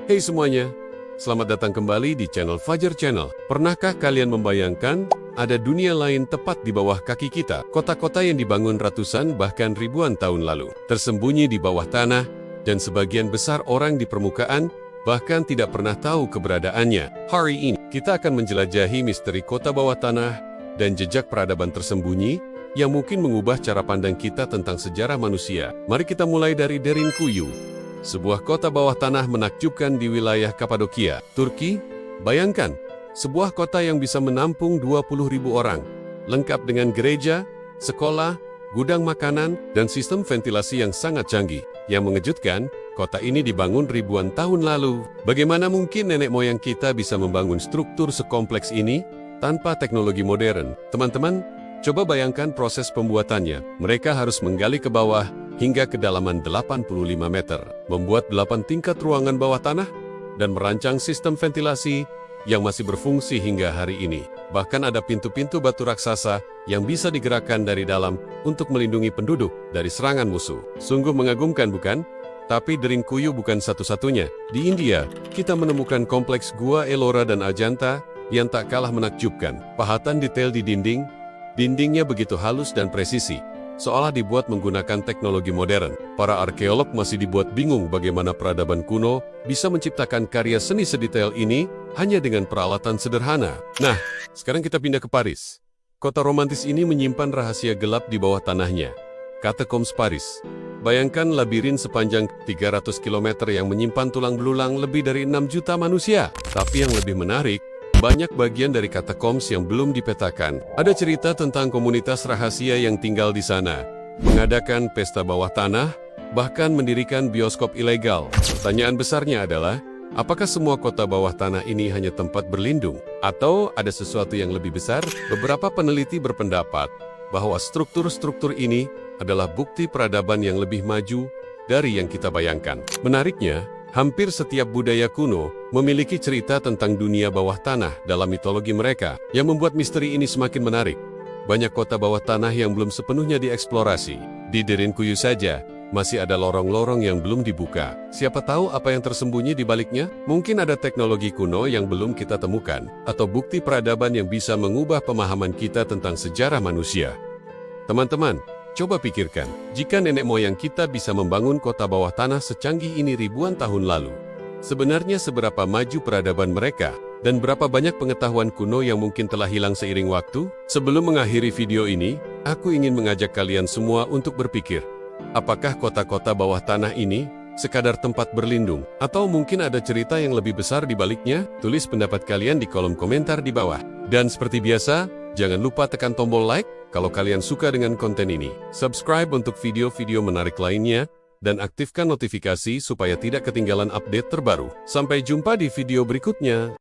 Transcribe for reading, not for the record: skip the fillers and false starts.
Hey semuanya, selamat datang kembali di channel Fajar Channel. Pernahkah kalian membayangkan ada dunia lain tepat di bawah kaki kita? Kota-kota yang dibangun ratusan bahkan ribuan tahun lalu, tersembunyi di bawah tanah, dan sebagian besar orang di permukaan bahkan tidak pernah tahu keberadaannya. Hari ini, kita akan menjelajahi misteri kota bawah tanah dan jejak peradaban tersembunyi yang mungkin mengubah cara pandang kita tentang sejarah manusia. Mari kita mulai dari Derinkuyu, sebuah kota bawah tanah menakjubkan di wilayah Kapadokia, Turki. Bayangkan, sebuah kota yang bisa menampung 20.000 orang, lengkap dengan gereja, sekolah, gudang makanan, dan sistem ventilasi yang sangat canggih. Yang mengejutkan, kota ini dibangun ribuan tahun lalu. Bagaimana mungkin nenek moyang kita bisa membangun struktur sekompleks ini tanpa teknologi modern? Teman-teman, coba bayangkan proses pembuatannya. Mereka harus menggali ke bawah hingga kedalaman 85 meter, membuat 8 tingkat ruangan bawah tanah, dan merancang sistem ventilasi yang masih berfungsi hingga hari ini. Bahkan ada pintu-pintu batu raksasa yang bisa digerakkan dari dalam untuk melindungi penduduk dari serangan musuh. Sungguh mengagumkan, bukan? Tapi Derinkuyu bukan satu-satunya. Di India, kita menemukan kompleks Gua Ellora dan Ajanta yang tak kalah menakjubkan. Pahatan detail di dindingnya begitu halus dan presisi, seolah dibuat menggunakan teknologi modern. Para arkeolog masih dibuat bingung bagaimana peradaban kuno bisa menciptakan karya seni sedetail ini hanya dengan peralatan sederhana. Nah, sekarang kita pindah ke Paris. Kota romantis ini menyimpan rahasia gelap di bawah tanahnya. Catacombs Paris. Bayangkan labirin sepanjang 300 km yang menyimpan tulang belulang lebih dari 6 juta manusia. Tapi yang lebih menarik, banyak bagian dari katakombs yang belum dipetakan. Ada cerita tentang komunitas rahasia yang tinggal di sana, mengadakan pesta bawah tanah, bahkan mendirikan bioskop ilegal. Pertanyaan besarnya adalah, apakah semua kota bawah tanah ini hanya tempat berlindung? Atau ada sesuatu yang lebih besar? Beberapa peneliti berpendapat bahwa struktur-struktur ini adalah bukti peradaban yang lebih maju dari yang kita bayangkan. Menariknya, hampir setiap budaya kuno memiliki cerita tentang dunia bawah tanah dalam mitologi mereka, yang membuat misteri ini semakin menarik. Banyak kota bawah tanah yang belum sepenuhnya dieksplorasi. Di Derinkuyu saja, masih ada lorong-lorong yang belum dibuka. Siapa tahu apa yang tersembunyi di baliknya? Mungkin ada teknologi kuno yang belum kita temukan, atau bukti peradaban yang bisa mengubah pemahaman kita tentang sejarah manusia. Teman-teman, coba pikirkan, jika nenek moyang kita bisa membangun kota bawah tanah secanggih ini ribuan tahun lalu, sebenarnya seberapa maju peradaban mereka, dan berapa banyak pengetahuan kuno yang mungkin telah hilang seiring waktu? Sebelum mengakhiri video ini, aku ingin mengajak kalian semua untuk berpikir, apakah kota-kota bawah tanah ini sekadar tempat berlindung, atau mungkin ada cerita yang lebih besar di baliknya? Tulis pendapat kalian di kolom komentar di bawah. Dan seperti biasa, jangan lupa tekan tombol like kalau kalian suka dengan konten ini. Subscribe untuk video-video menarik lainnya, dan aktifkan notifikasi supaya tidak ketinggalan update terbaru. Sampai jumpa di video berikutnya.